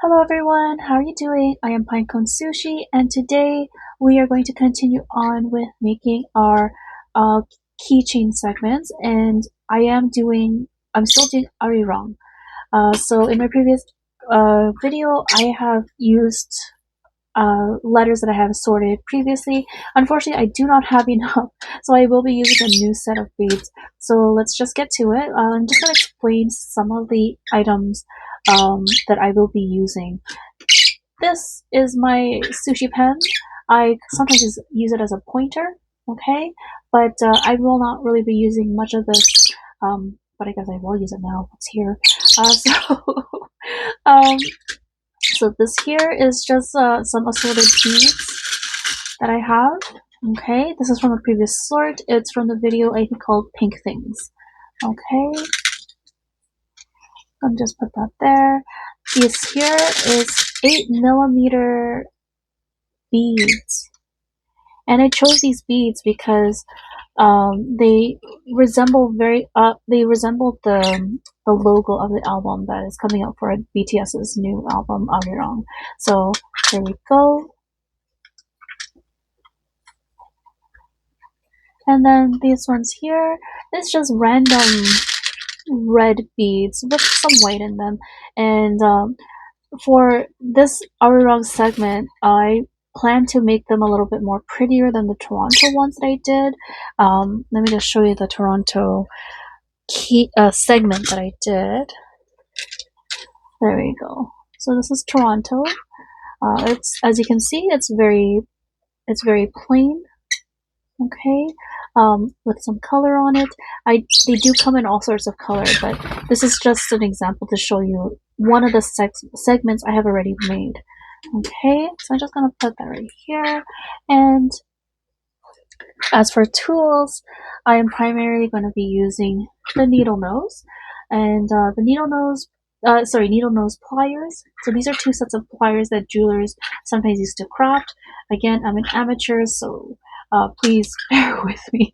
Hello everyone, how are you doing? I am pineconesushi and today we are going to continue on with making our keychain segments, and I'm still doing ARIRANG. So in my previous video I have used letters that I have sorted previously. Unfortunately, I do not have enough, so I will be using a new set of beads. So let's just get to it. I'm just going to explain some of the items that I will be using. This is my sushi pen. I sometimes just use it as a pointer, okay? But I will not really be using much of this, but I guess I will use it now. It's here. Um, so this here is just some assorted beads that I have. Okay, this is from a previous sort. It's from the video I think called Pink Things. Okay, I'll just put that there. This here is 8mm beads, and I chose these beads because they resemble the logo of the album that is coming out for BTS's new album ARIRANG. So there we go. And then these ones here, it's just random red beads with some white in them. And for this ARIRANG segment, I plan to make them a little bit more prettier than the Toronto ones that I did. Let me just show you the Toronto segment that I did. There we go. So this is Toronto. It's, as you can see, it's very plain. Okay, with some color on it. They do come in all sorts of color, but this is just an example to show you one of the segments I have already made. Okay, so I'm just gonna put that right here. And as for tools, I am primarily going to be using the needle nose and needle nose pliers. So these are two sets of pliers that jewelers sometimes use to craft. Again, I'm an amateur, so please bear with me.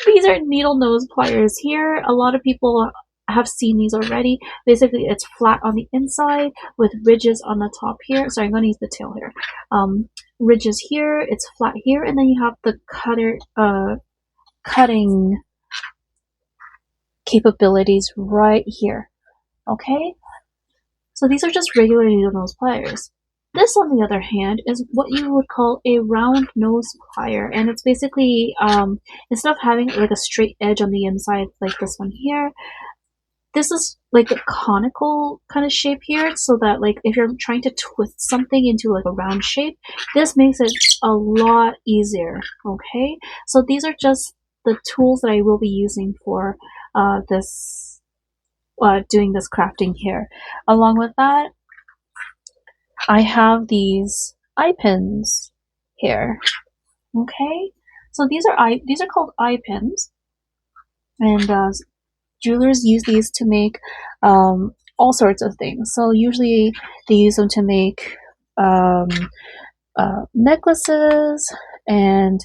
These are needle nose pliers here. A lot of people have seen these already. Basically, it's flat on the inside with ridges on the top here. So I'm going to use the tail here. Ridges here, it's flat here, and then you have the cutting capabilities right here. Okay, so these are just regular needle nose pliers. This, on the other hand, is what you would call a round nose plier, and it's basically instead of having like a straight edge on the inside like this one here, this is like a conical kind of shape here, so that like if you're trying to twist something into like a round shape, this makes it a lot easier. Okay, so these are just the tools that I will be using for doing this crafting here. Along with that, I have these eye pins here. Okay, so these are called eye pins, and jewelers use these to make all sorts of things. So usually they use them to make necklaces and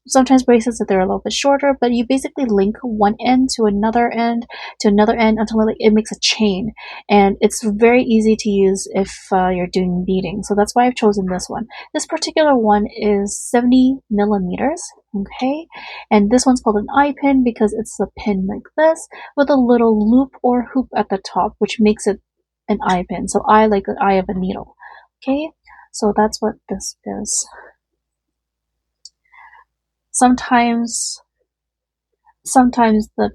sometimes bracelets that they're a little bit shorter, but you basically link one end to another end until it makes a chain, and it's very easy to use if you're doing beading. So that's why I've chosen this one. This particular one is 70mm, okay, and this one's called an eye pin because it's a pin like this with a little loop or hoop at the top, which makes it an eye pin. So eye like the eye of a needle. Okay, so that's what this is. Sometimes the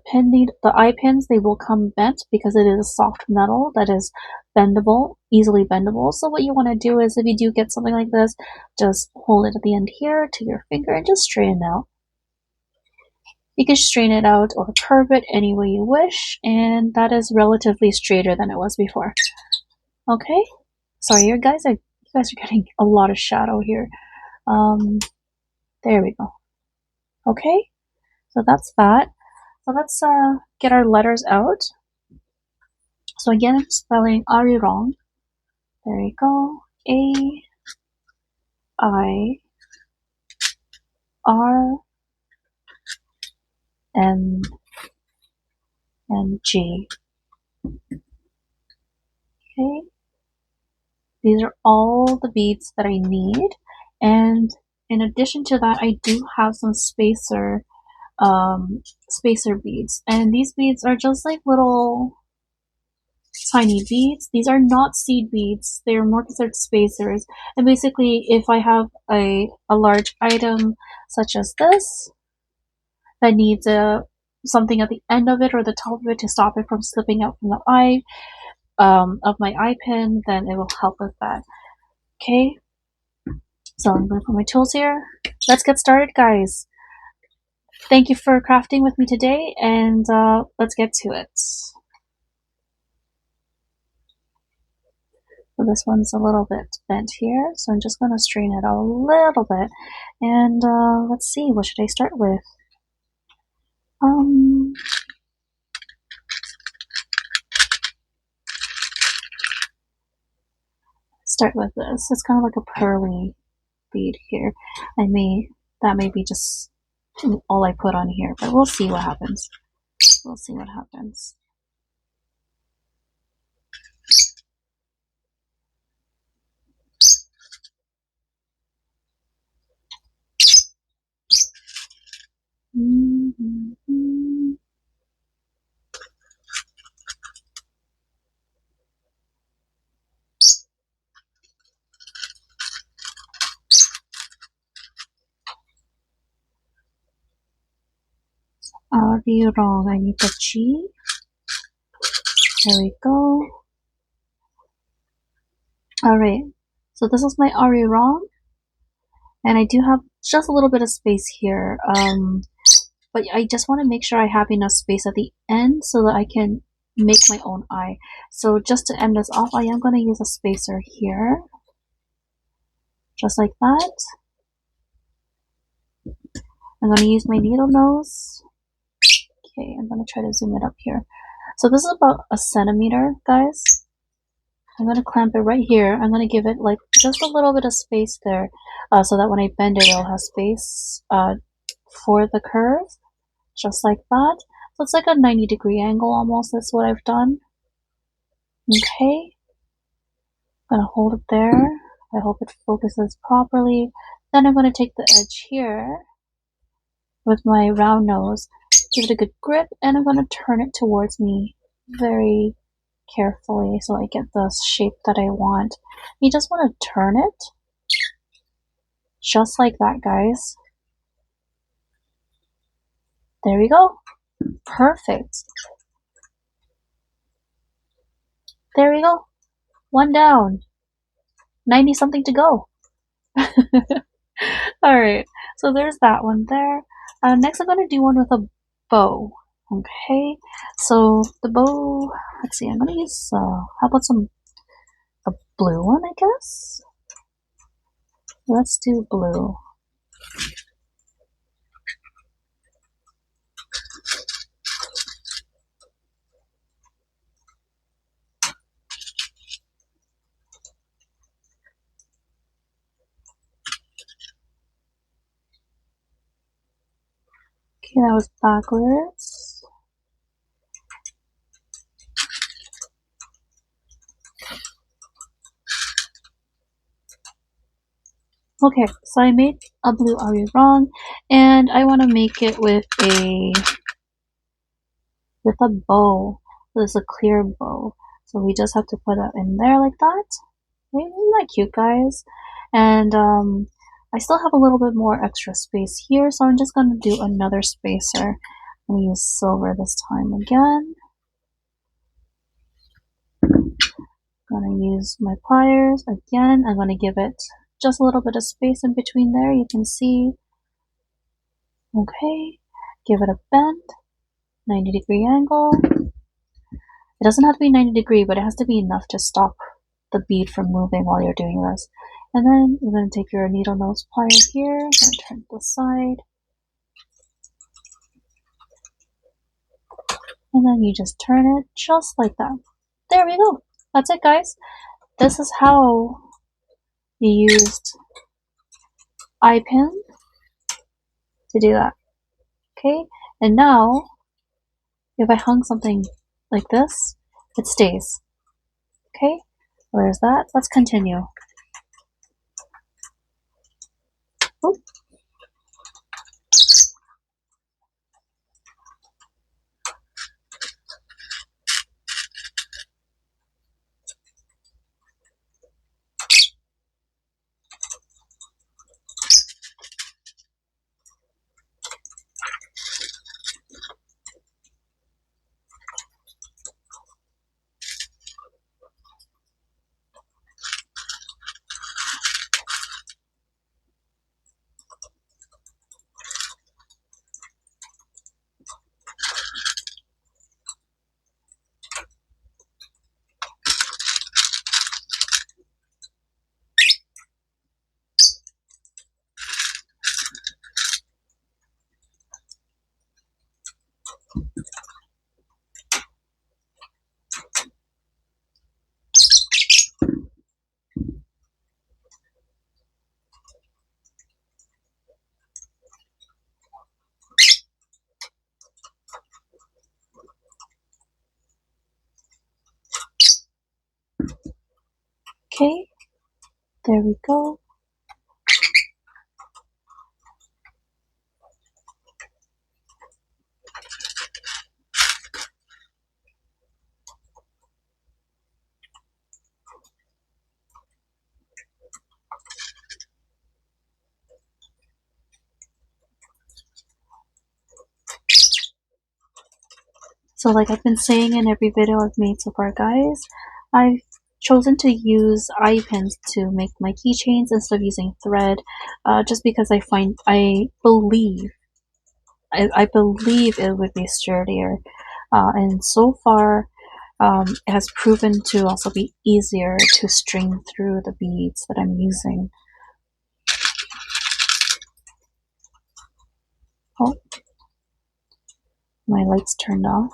eye pins, they will come bent because it is a soft metal that is bendable, easily bendable. So what you want to do is, if you do get something like this, just hold it at the end here to your finger and just straighten it out. You can straighten it out or curve it any way you wish, and that is relatively straighter than it was before. Okay, sorry, you guys are getting a lot of shadow here. There we go. Okay, so that's that. So let's get our letters out. So again, I'm spelling ARIRANG. There we go. AIRNG. Okay, these are all the beads that I need, and in addition to that, I do have some spacer beads, and these beads are just like little tiny beads. These are not seed beads, they are more considered spacers. And basically, if I have a large item such as this that needs something at the end of it or the top of it to stop it from slipping out from the eye of my eye pin, then it will help with that. Okay, so I'm going to put my tools here. Let's get started, guys. Thank you for crafting with me today, and let's get to it. So this one's a little bit bent here, so I'm just going to strain it a little bit. And let's see, what should I start with? Start with this. It's kind of like a pearly bead here. That may be just all I put on here, but we'll see what happens. We'll see what happens. ARIRANG. I need the G. There we go. Alright, so this is my ARIRANG, and I do have just a little bit of space here, but I just want to make sure I have enough space at the end so that I can make my own eye. So just to end this off, I am going to use a spacer here, just like that. I'm going to use my needle nose. Okay, I'm going to try to zoom it up here. So this is about 1 centimeter, guys. I'm going to clamp it right here. I'm going to give it like just a little bit of space there, so that when I bend it, it'll have space for the curve, just like that. So it's like a 90-degree angle almost. That's what I've done. Okay, I'm going to hold it there. I hope it focuses properly. Then I'm going to take the edge here with my round nose, give it a good grip, and I'm going to turn it towards me very carefully so I get the shape that I want. You just want to turn it just like that, guys. There we go. Perfect. There we go. One down. 90 something to go. Alright, so there's that one there. Next I'm going to do one with a bow. Okay, so the bow, let's see, I'm going to use, how about a blue one, I guess? Let's do blue. Okay, that was backwards. Okay, so I made a blue ARIRANG, and I want to make it with a bow. So it's a clear bow. So we just have to put it in there like that. Isn't that cute, guys? And I still have a little bit more extra space here, so I'm just going to do another spacer. I'm going to use silver this time again. I'm going to use my pliers again. I'm going to give it just a little bit of space in between there. You can see. Okay, give it a bend, 90-degree angle. It doesn't have to be 90-degree, but it has to be enough to stop the bead from moving while you're doing this. And then you're going to take your needle nose plier here, I'm going to turn it to the side. And then you just turn it just like that. There we go. That's it, guys. This is how you used eye pin to do that. Okay, and now if I hung something like this, it stays. Okay, There's that. Let's continue. Oh. Okay, there we go. So like I've been saying in every video I've made so far, guys, I've chosen to use eye pins to make my keychains instead of using thread, just because I believe it would be sturdier, and so far it has proven to also be easier to string through the beads that I'm using. Oh, my lights turned off.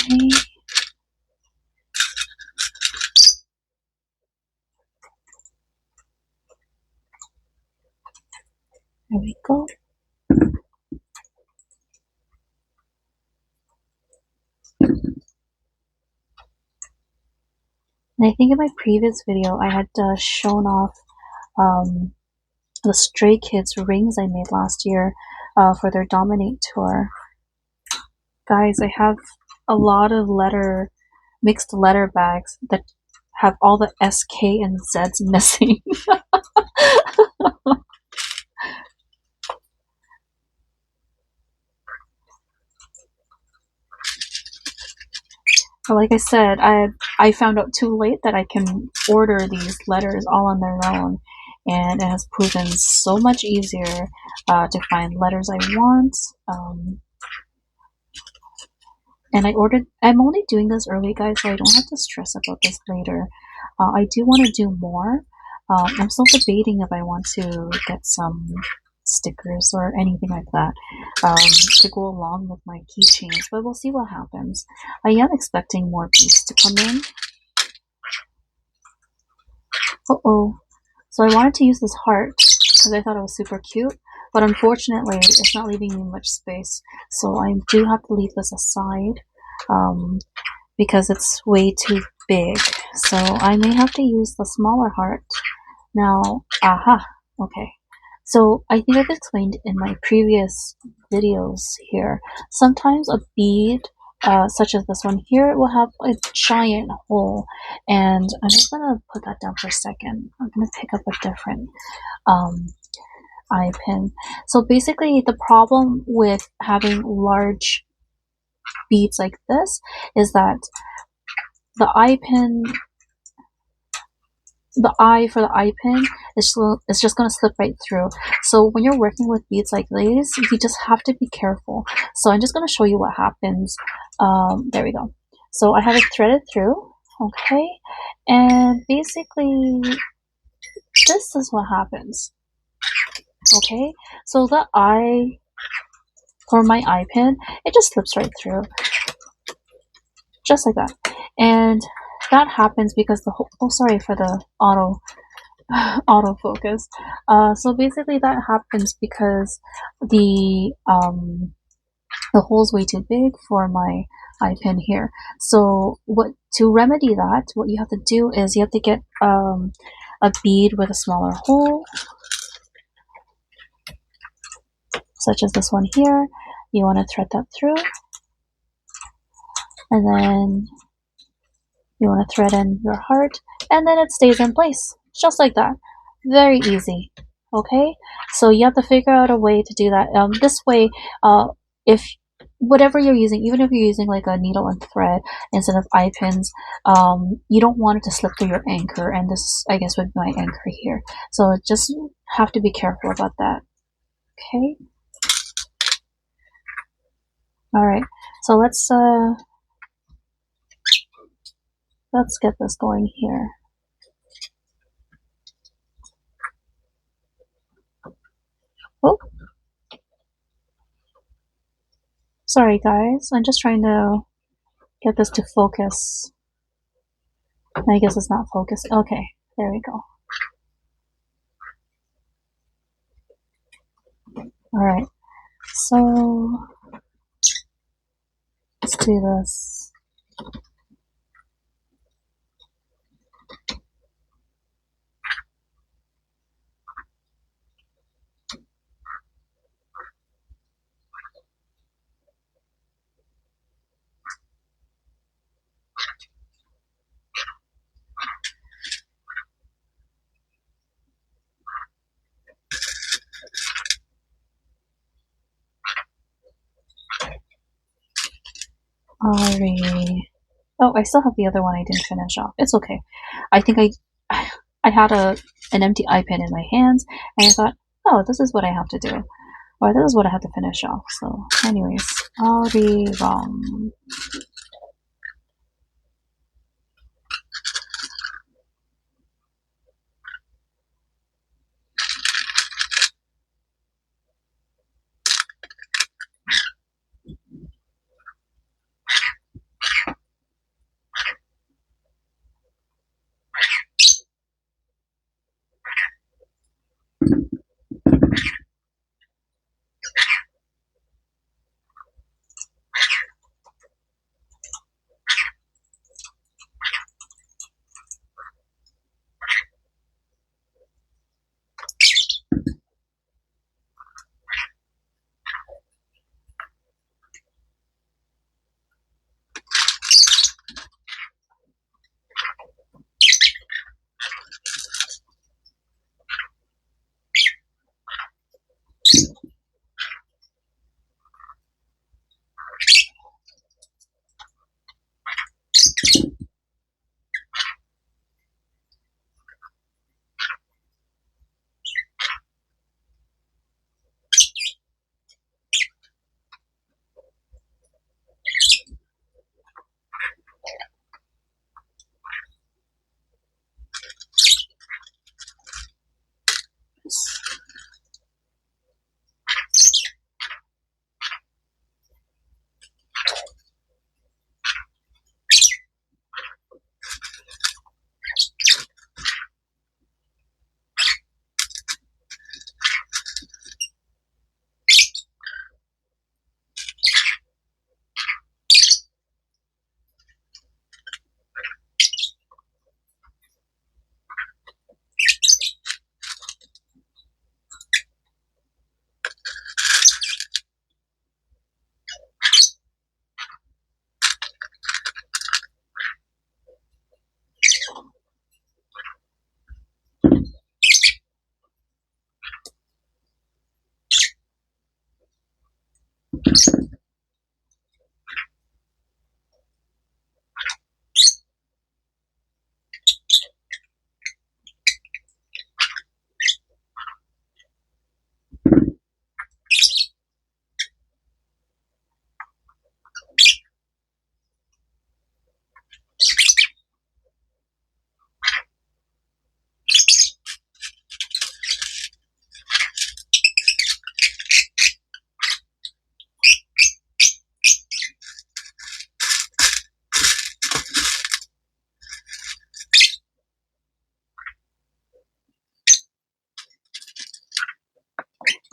Okay. There we go. And I think in my previous video I had shown off the Stray Kids rings I made last year for their Dominate tour. Guys, I have a lot of mixed letter bags that have all the SK and Z's missing. But like I said, I found out too late that I can order these letters all on their own, and it has proven so much easier to find letters I want. And I'm only doing this early, guys, so I don't have to stress about this later. I do want to do more. I'm still debating if I want to get some stickers or anything like that to go along with my keychains, but we'll see what happens. I am expecting more beads to come in. Uh-oh. So I wanted to use this heart because I thought it was super cute, but unfortunately it's not leaving me much space, so I do have to leave this aside because it's way too big. So I may have to use the smaller heart. Now, aha, okay. So I think I've explained in my previous videos here, sometimes a bead such as this one here will have a giant hole, and I'm just gonna put that down for a second. I'm gonna pick up a different eye pin. So basically the problem with having large beads like this is that the eye for the eye pin is just going to slip right through. So when you're working with beads like these, you just have to be careful. So I'm just going to show you what happens. There we go. So I have it threaded through, okay, and basically this is what happens. Okay, so the eye for my eye pin, it just slips right through, just like that. And that happens because the whole, oh sorry for the autofocus. So basically that happens because the The hole's way too big for my eye pin here. So to remedy that, what you have to do is you have to get a bead with a smaller hole, such as this one here. You want to thread that through, and then you want to thread in your heart, and then it stays in place, just like that. Very easy. Okay, so you have to figure out a way to do that. This way, if whatever you're using, even if you're using like a needle and thread instead of eye pins, you don't want it to slip through your anchor, and this, I guess, would be my anchor here. So just have to be careful about that. Okay. All right. So let's get this going here. Oh, sorry guys. I'm just trying to get this to focus. I guess it's not focused. Okay, there we go. All right. So let's do this. Oh, I still have the other one I didn't finish off. It's okay. I think I had an empty eye pen in my hands, and I thought, oh, this is what I have to do, or this is what I have to finish off. So, anyways, ARIRANG.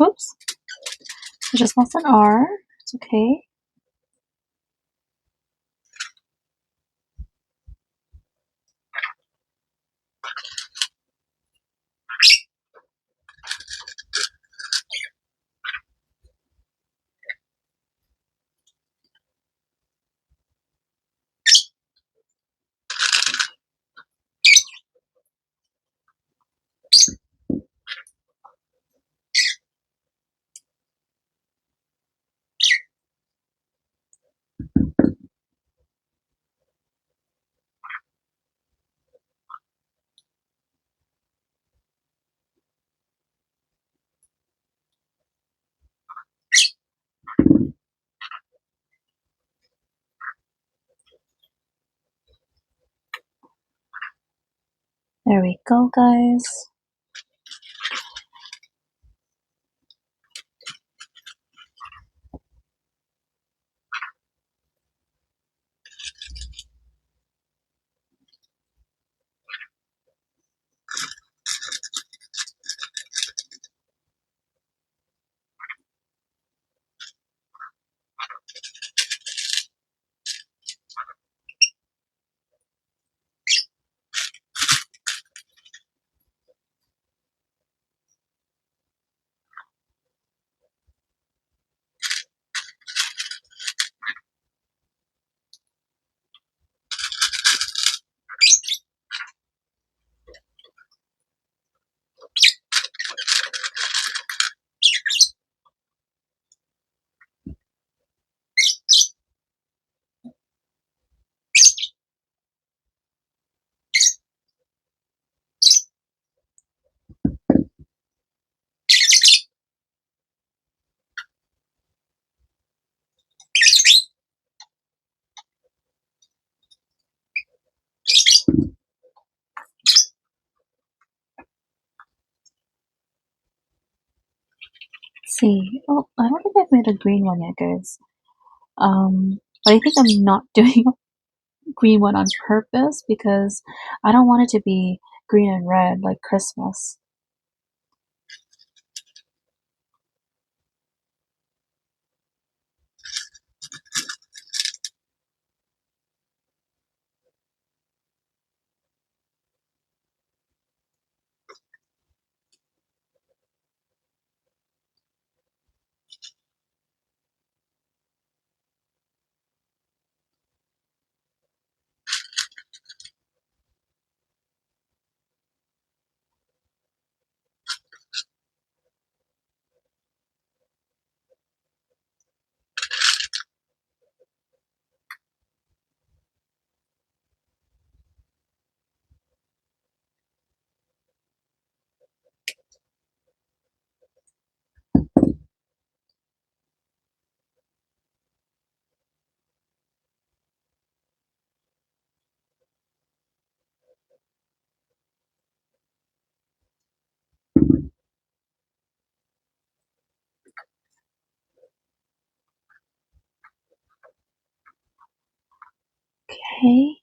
Oops. I just lost an R. It's okay. There we go, guys. Let's see. Oh, I don't think I've made a green one yet, guys. But I think I'm not doing a green one on purpose because I don't want it to be green and red like Christmas. Okay.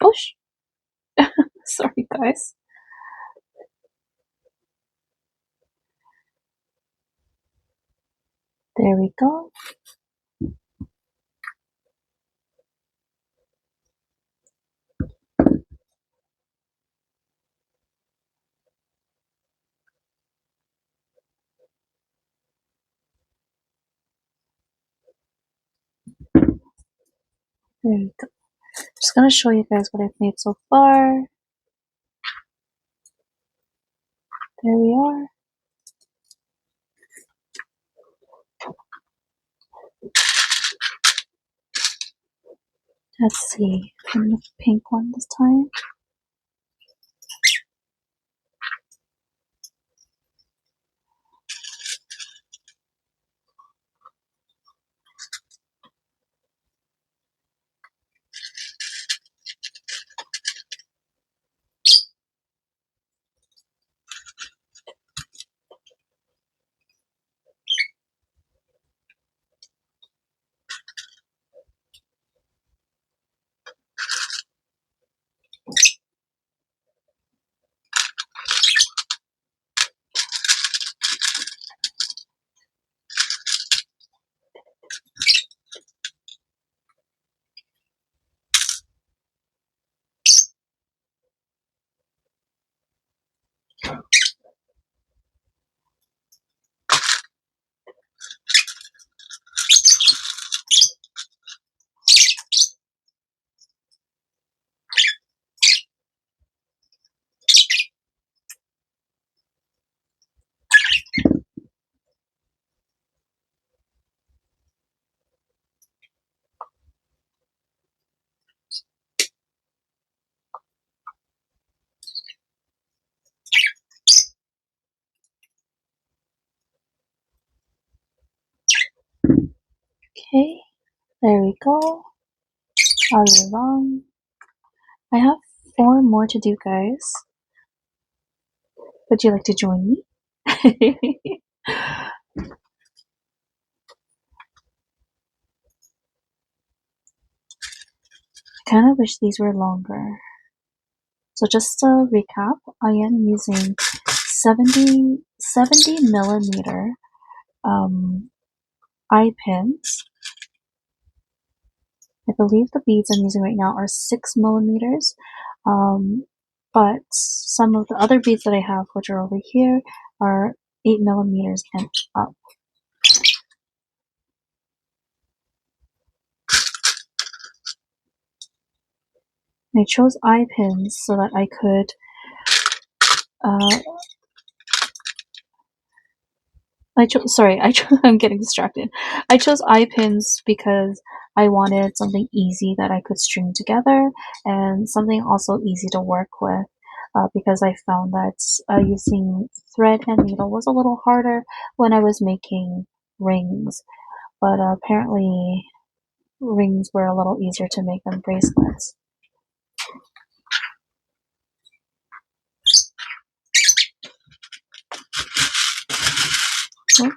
Oh, sorry, guys. There we go. There we go. Just gonna show you guys what I've made so far. There we are. Let's see. I'm the pink one this time. Okay, there we go. ARIRANG. I have 4 more to do, guys. Would you like to join me? I kind of wish these were longer. So just to recap, I am using 70 millimeter eye pins. I believe the beads I'm using right now are 6 millimeters, but some of the other beads that I have, which are over here, are 8 millimeters and up. I chose eye pins so that I could I'm getting distracted. I chose eye pins because I wanted something easy that I could string together and something also easy to work with, because I found that using thread and needle was a little harder when I was making rings, but apparently rings were a little easier to make than bracelets. Oh.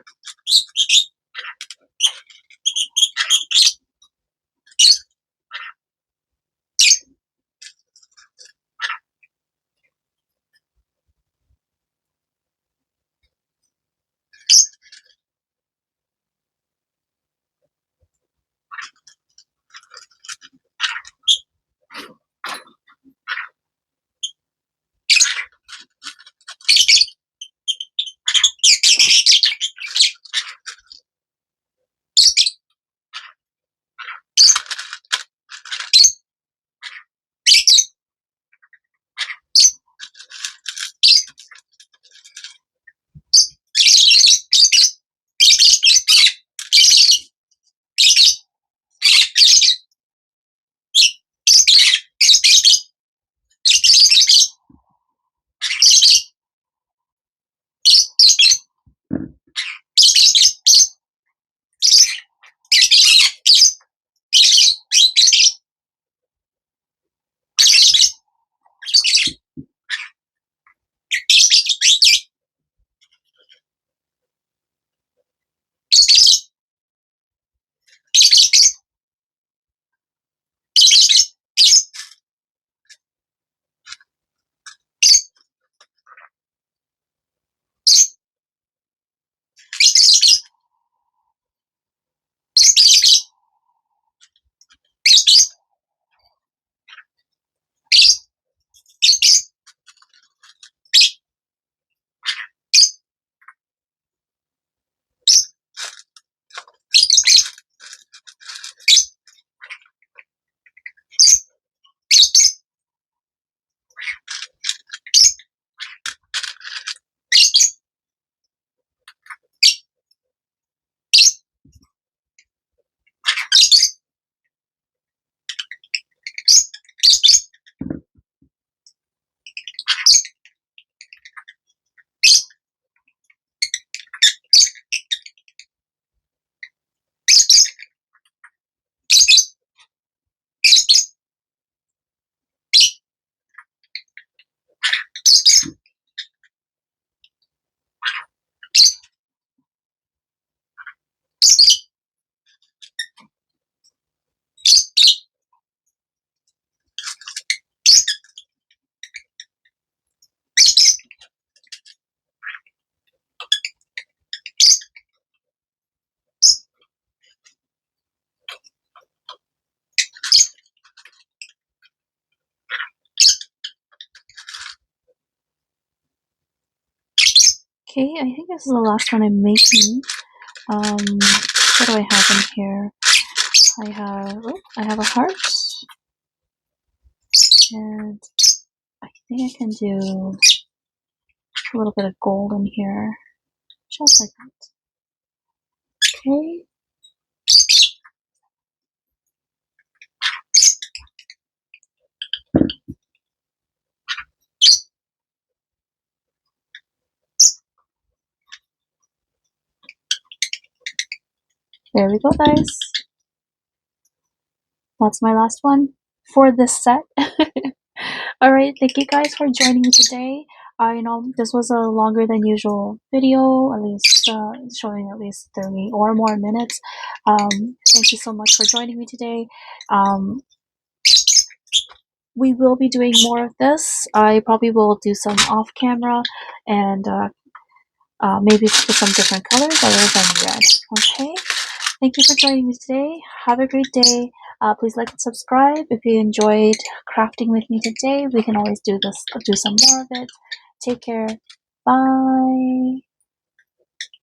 Okay, I think this is the last one I'm making. What do I have in here? I have a heart, and I think I can do a little bit of gold in here, just like that. Okay. There we go, guys. That's my last one for this set. Alright, thank you guys for joining me today. I know this was a longer than usual video, at least showing at least 30 or more minutes. Thank you so much for joining me today. We will be doing more of this. I probably will do some off camera and maybe with some different colors other than red. Okay? Thank you for joining me today. Have a great day. Please like and subscribe. If you enjoyed crafting with me today, we can always do some more of it. Take care. Bye.